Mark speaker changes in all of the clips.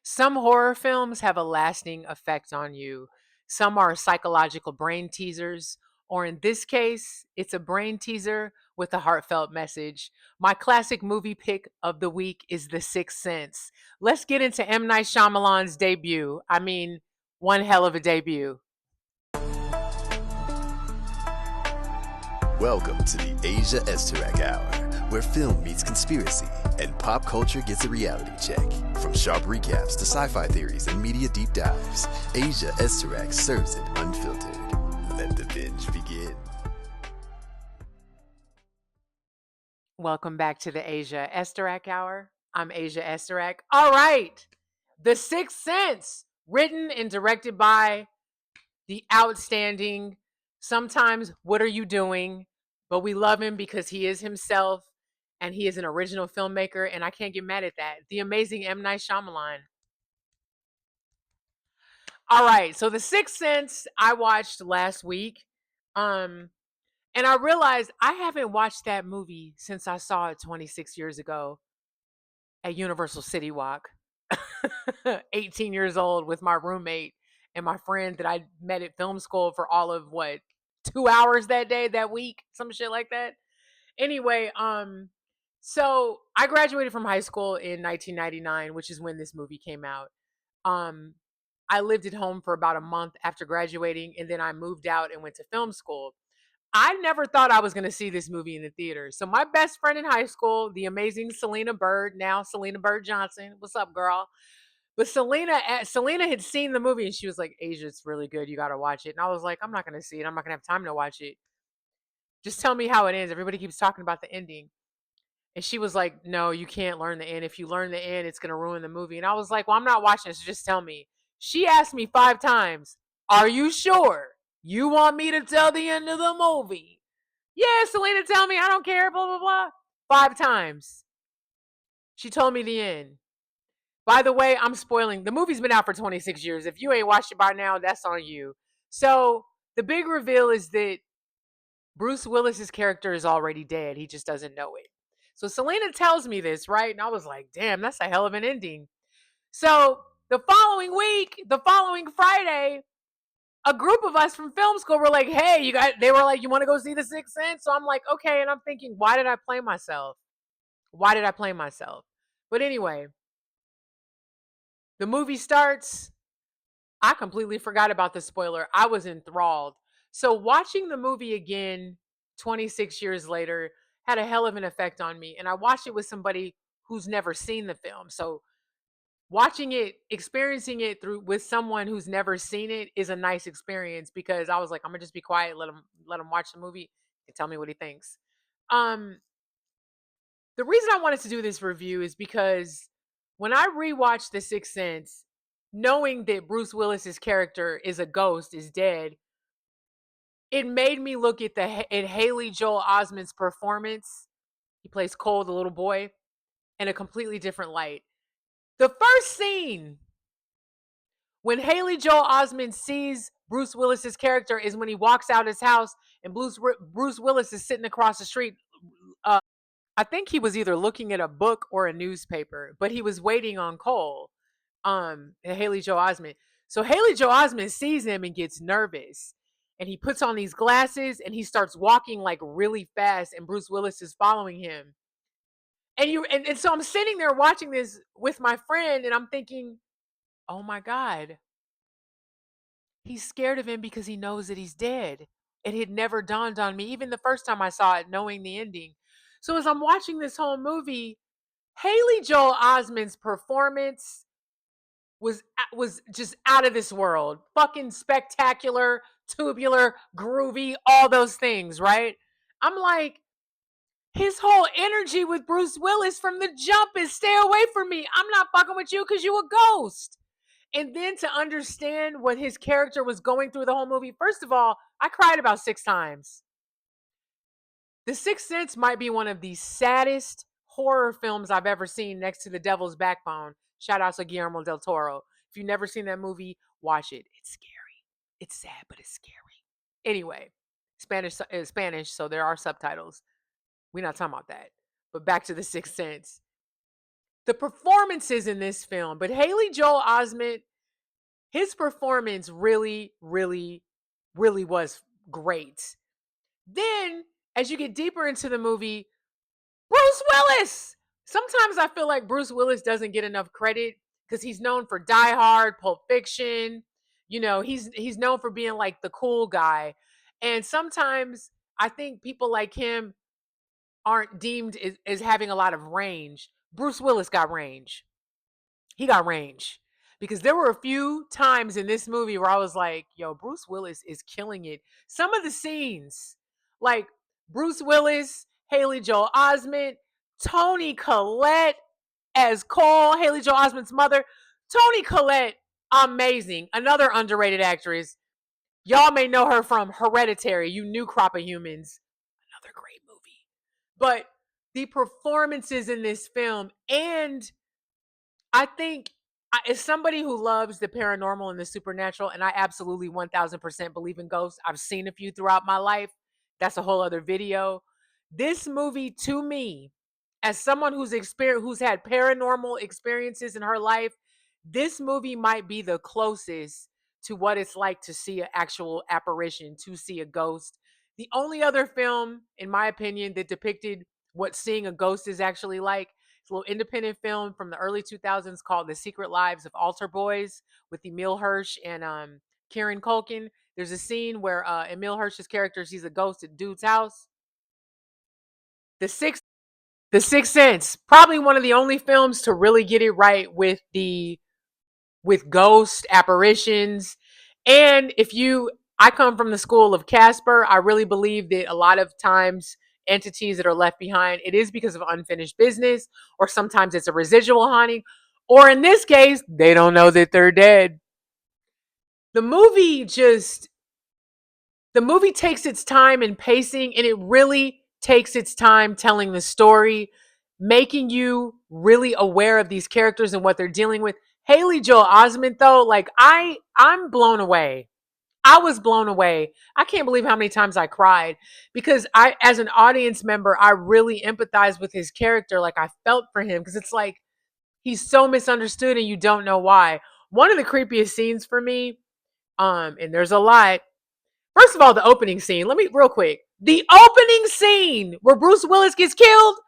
Speaker 1: Some horror films have a lasting effect on you. Some are psychological brain teasers, or in this case, it's a brain teaser with a heartfelt message. My classic movie pick of the week is The Sixth Sense. Let's get into M. Night Shyamalan's debut. I mean, one hell of a debut.
Speaker 2: Welcome to the Asia Esterak Hour, where film meets conspiracy and pop culture gets a reality check. From sharp recaps to sci-fi theories and media deep dives, Asia Esterak serves it unfiltered. Let the binge begin.
Speaker 1: Welcome back to the Asia Esterak Hour. I'm Asia Esterak. All right. The Sixth Sense, written and directed by the outstanding, sometimes what are you doing? But we love him because he is himself and he is an original filmmaker, and I can't get mad at that. The amazing M. Night Shyamalan. All right, so The Sixth Sense I watched last week. Um, and I realized I haven't watched that movie since I saw it 26 years ago at Universal City Walk. 18 years old with my roommate and my friend that I met at film school for all of what 2 hours that day, that week, some shit like that. Anyway, so I graduated from high school in 1999, which is when this movie came out. Um, I lived at home for about a month after graduating, and then I moved out and went to film school. I never thought I was going to see this movie in the theater. So my best friend in high school, the amazing Selena Bird, now Selena Bird Johnson. What's up, girl? But Selena had seen the movie and she was like, Asia, it's really good. You got to watch it. And I was like, I'm not going to see it. I'm not going to have time to watch it. Just tell me how it ends. Everybody keeps talking about the ending. And she was like, no, you can't learn the end. If you learn the end, it's going to ruin the movie. And I was like, well, I'm not watching it. So just tell me. She asked me 5 times, are you sure you want me to tell the end of the movie? Yeah, Selena, tell me. I don't care. Blah, blah, blah. 5 times. She told me the end. By the way, I'm spoiling. The movie's been out for 26 years. If you ain't watched it by now, that's on you. So the big reveal is that Bruce Willis's character is already dead. He just doesn't know it. So Selena tells me this, right? And I was like, damn, that's a hell of an ending. So the following week, the following Friday, a group of us from film school were like, hey, they were like, you want to go see The Sixth Sense? So I'm like, okay. And I'm thinking, why did I play myself? Why did I play myself? But anyway, the movie starts. I completely forgot about the spoiler. I was enthralled. So watching the movie again 26 years later had a hell of an effect on me. And I watched it with somebody who's never seen the film. So watching it, experiencing it through with someone who's never seen it is a nice experience because I was like, I'm gonna just be quiet, let him watch the movie and tell me what he thinks. Um, the reason I wanted to do this review is because when I rewatched The Sixth Sense, knowing that Bruce Willis's character is a ghost, is dead, it made me look at Haley Joel Osment's performance. He plays Cole, the little boy, in a completely different light. The first scene when Haley Joel Osment sees Bruce Willis's character is when he walks out his house and Bruce Willis is sitting across the street. I think he was either looking at a book or a newspaper, but he was waiting on Cole, Haley Joel Osment. So Haley Joel Osment sees him and gets nervous. And he puts on these glasses and he starts walking like really fast, and Bruce Willis is following him. And so I'm sitting there watching this with my friend, and I'm thinking, oh my God, he's scared of him because he knows that he's dead. It had never dawned on me, even the first time I saw it, knowing the ending. So as I'm watching this whole movie, Haley Joel Osment's performance was just out of this world. Fucking spectacular, tubular, groovy, all those things, right? I'm like, his whole energy with Bruce Willis from the jump is stay away from me. I'm not fucking with you because you a ghost. And then to understand what his character was going through the whole movie, first of all, I cried about 6 times. The Sixth Sense might be one of the saddest horror films I've ever seen next to The Devil's Backbone. Shout out to Guillermo del Toro. If you've never seen that movie, watch it. It's scary. It's sad, but it's scary. Anyway, Spanish is Spanish, so there are subtitles. We're not talking about that. But back to The Sixth Sense. the performances in this film, but Haley Joel Osment, his performance really, really, really was great. Then, as you get deeper into the movie, Bruce Willis. Sometimes I feel like Bruce Willis doesn't get enough credit because he's known for Die Hard, Pulp Fiction. You know, he's known for being like the cool guy, and sometimes I think people like him aren't deemed as having a lot of range. Bruce Willis got range. He got range because there were a few times in this movie where I was like, yo, Bruce Willis is killing it. Some of the scenes, like Bruce Willis, Haley Joel Osment, Toni Collette as Cole, Haley Joel Osment's mother. Toni Collette, amazing. Another underrated actress. Y'all may know her from Hereditary, you new crop of humans. Another great movie. But the performances in this film, and I think as somebody who loves the paranormal and the supernatural, and I absolutely 1000% believe in ghosts, I've seen a few throughout my life. That's a whole other video. This movie, to me, as someone who's had paranormal experiences in her life, this movie might be the closest to what it's like to see an actual apparition, to see a ghost. The only other film, in my opinion, that depicted what seeing a ghost is actually like, it's a little independent film from the early 2000s called The Secret Lives of Altar Boys with Emil Hirsch and Kieran Culkin. There's a scene where Emil Hirsch's character sees a ghost at dude's house. The Sixth The Sixth Sense, probably one of the only films to really get it right with ghost apparitions. And I come from the school of Casper. I really believe that a lot of times entities that are left behind, it is because of unfinished business, or sometimes it's a residual haunting, or in this case, they don't know that they're dead. The movie just the movie takes its time in pacing, and it really takes its time telling the story, making you really aware of these characters and what they're dealing with. Haley Joel Osment, though, like I'm blown away. I was blown away. I can't believe how many times I cried because as an audience member, I really empathize with his character. Like I felt for him because it's like he's so misunderstood and you don't know why. One of the creepiest scenes for me, and there's a lot. First of all, the opening scene. Let me real quick. The opening scene where Bruce Willis gets killed.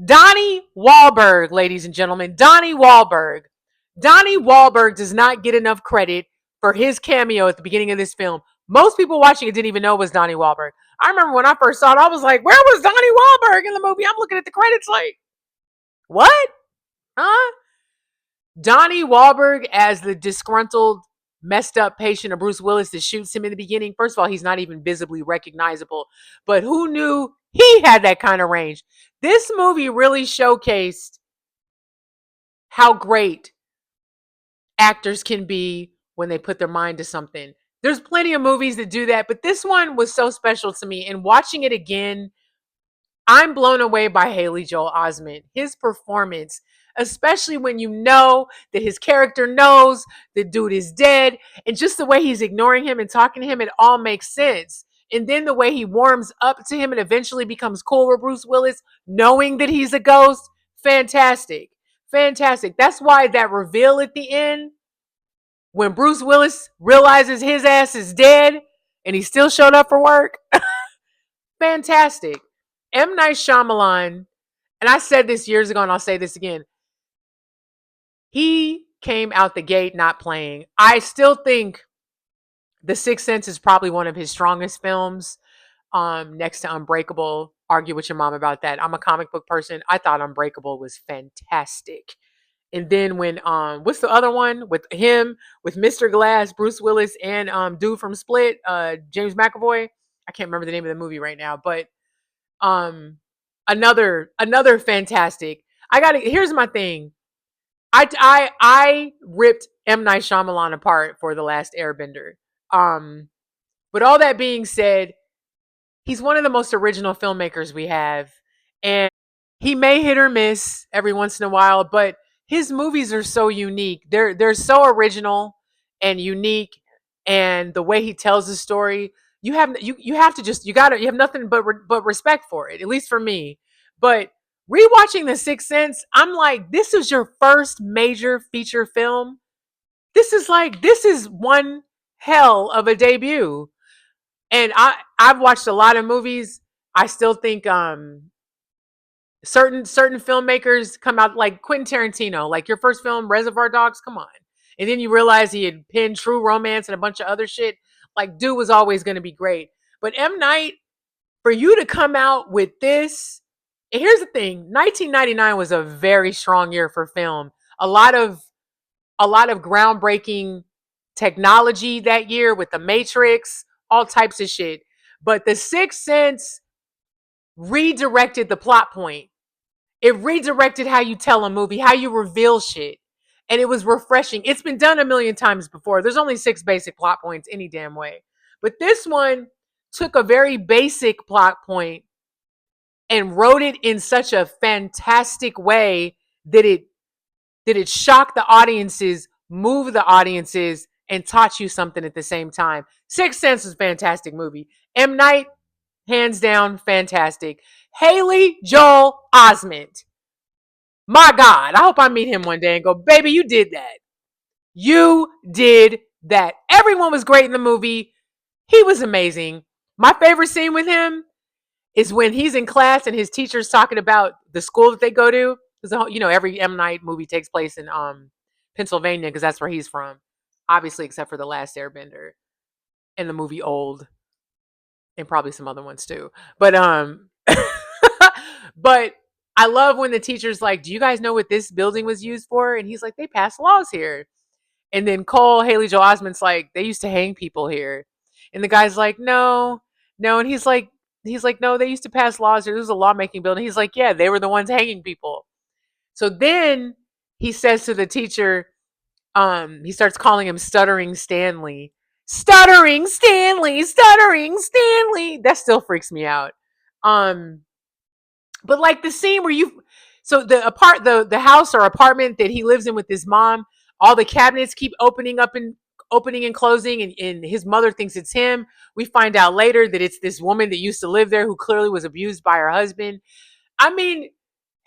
Speaker 1: Donnie Wahlberg, ladies and gentlemen. Donnie Wahlberg. Donnie Wahlberg does not get enough credit for his cameo at the beginning of this film. Most people watching it didn't even know it was Donnie Wahlberg. I remember when I first saw it, I was like, where was Donnie Wahlberg in the movie? I'm looking at the credits like, what? Huh? Donnie Wahlberg as the disgruntled, messed up patient of Bruce Willis that shoots him in the beginning. First of all, he's not even visibly recognizable. But who knew he had that kind of range? This movie really showcased how great actors can be when they put their mind to something. There's plenty of movies that do that, but this one was so special to me. And watching it again, I'm blown away by Haley Joel Osment. His performance, especially when you know that his character knows the dude is dead, and just the way he's ignoring him and talking to him, it all makes sense. And then the way he warms up to him and eventually becomes cool with Bruce Willis, knowing that he's a ghost, fantastic. Fantastic. That's why that reveal at the end, when Bruce Willis realizes his ass is dead and he still showed up for work, fantastic. M. Night Shyamalan, and I said this years ago and I'll say this again, he came out the gate not playing. I still think The Sixth Sense is probably one of his strongest films, next to Unbreakable. Argue with your mom about that. I'm a comic book person. I thought Unbreakable was fantastic. And then when what's the other one with him, with Mr. Glass, Bruce Willis, and dude from Split, James McAvoy. I can't remember the name of the movie right now, but um another fantastic. Here's my thing. I ripped M. Night Shyamalan apart for The Last Airbender. Um, but all that being said, he's one of the most original filmmakers we have. And he may hit or miss every once in a while, but his movies are so unique. They're so original and unique, and the way he tells the story, you have to just you have nothing but respect for it. At least for me. But Rewatching The Sixth Sense, I'm like, this is your first major feature film. This is one hell of a debut. And I've watched a lot of movies. I still think certain filmmakers come out like Quentin Tarantino, like your first film, Reservoir Dogs, come on. And then you realize he had penned True Romance and a bunch of other shit. Like, dude was always going to be great. But M. Night, for you to come out with this, and here's the thing: 1999 was a very strong year for film. A lot of groundbreaking technology that year with the Matrix, all types of shit. But The Sixth Sense redirected the plot point. It redirected how you tell a movie, how you reveal shit. And it was refreshing. It's been done a million times before. There's only 6 basic plot points any damn way. But this one took a very basic plot point and wrote it in such a fantastic way that it shocked the audiences, moved the audiences, and taught you something at the same time. Sixth Sense is a fantastic movie. M. Night, hands down, fantastic. Haley Joel Osment. My God, I hope I meet him one day and go, baby, you did that. You did that. Everyone was great in the movie. He was amazing. My favorite scene with him is when he's in class and his teacher's talking about the school that they go to. Because every M. Night movie takes place in Pennsylvania because that's where he's from. Obviously, except for The Last Airbender and the movie Old, and probably some other ones too. But but I love when the teacher's like, "Do you guys know what this building was used for?" And he's like, "They passed laws here." And then Cole Haley Joel Osment's like, "They used to hang people here." And the guy's like, "No, no." And he's like, "No, they used to pass laws here. This was a lawmaking building." He's like, "Yeah, they were the ones hanging people." So then he says to the teacher, he starts calling him Stuttering Stanley. Stuttering Stanley, Stuttering Stanley. That still freaks me out. Um, but like the scene where so the house or apartment that he lives in with his mom, all the cabinets keep opening and closing, and his mother thinks it's him. We find out later that it's this woman that used to live there who clearly was abused by her husband. I mean,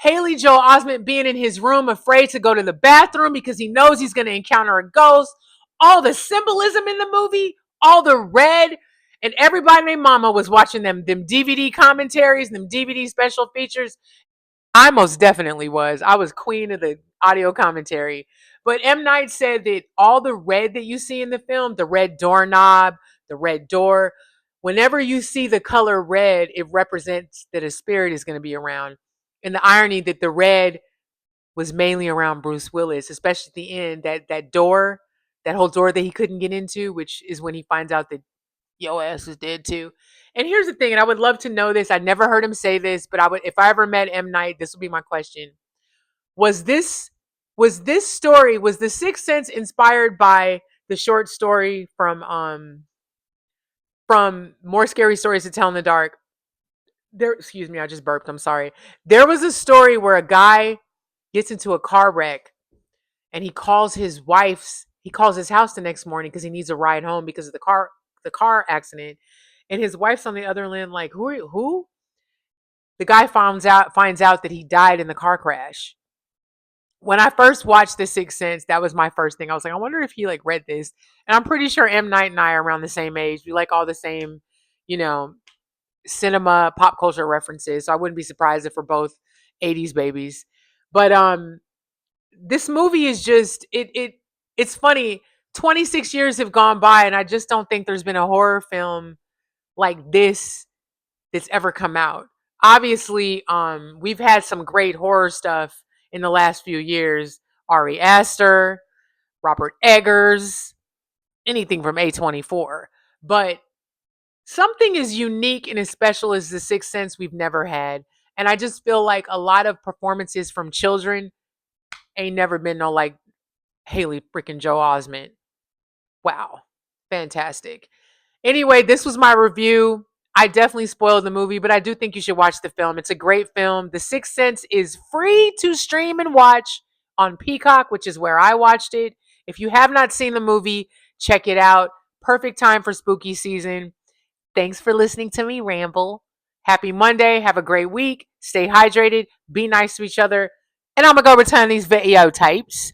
Speaker 1: Haley Joel Osment being in his room, afraid to go to the bathroom because he knows he's going to encounter a ghost. All the symbolism in the movie, all the red, and everybody named Mama was watching them DVD commentaries, them DVD special features. I most definitely was. I was queen of the audio commentary. But M. Night said that all the red that you see in the film, the red doorknob, the red door, whenever you see the color red, it represents that a spirit is going to be around. And the irony that the red was mainly around Bruce Willis, especially at the end, that door, that whole door that he couldn't get into, which is when he finds out that yo ass is dead too. And here's the thing, and I would love to know this. I never heard him say this, but I would, if I ever met M. Night, this would be my question. Was this was The Sixth Sense inspired by the short story from More Scary Stories to Tell in the Dark? There, excuse me, I just burped. I'm sorry. There was a story where a guy gets into a car wreck and he calls his house the next morning because he needs a ride home because of the car accident. And his wife's on the other end, like, who are you, who? The guy finds out that he died in the car crash. When I first watched The Sixth Sense, that was my first thing. I was like, I wonder if he like read this. And I'm pretty sure M. Night and I are around the same age. We like all the same, you know, cinema, pop culture references. So I wouldn't be surprised if we're both 80s babies. But this movie is just it's funny. 26 years have gone by and I just don't think there's been a horror film like this that's ever come out. Obviously, we've had some great horror stuff in the last few years. Ari Aster, Robert Eggers, anything from A24. But something as unique and as special as The Sixth Sense we've never had. And I just feel like a lot of performances from children ain't never been no like Haley freaking Joe Osment. Wow. Fantastic. Anyway, this was my review. I definitely spoiled the movie, but I do think you should watch the film. It's a great film. The Sixth Sense is free to stream and watch on Peacock, which is where I watched it. If you have not seen the movie, check it out. Perfect time for spooky season. Thanks for listening to me ramble. Happy Monday. Have a great week. Stay hydrated. Be nice to each other. And I'm going to go return these video tapes.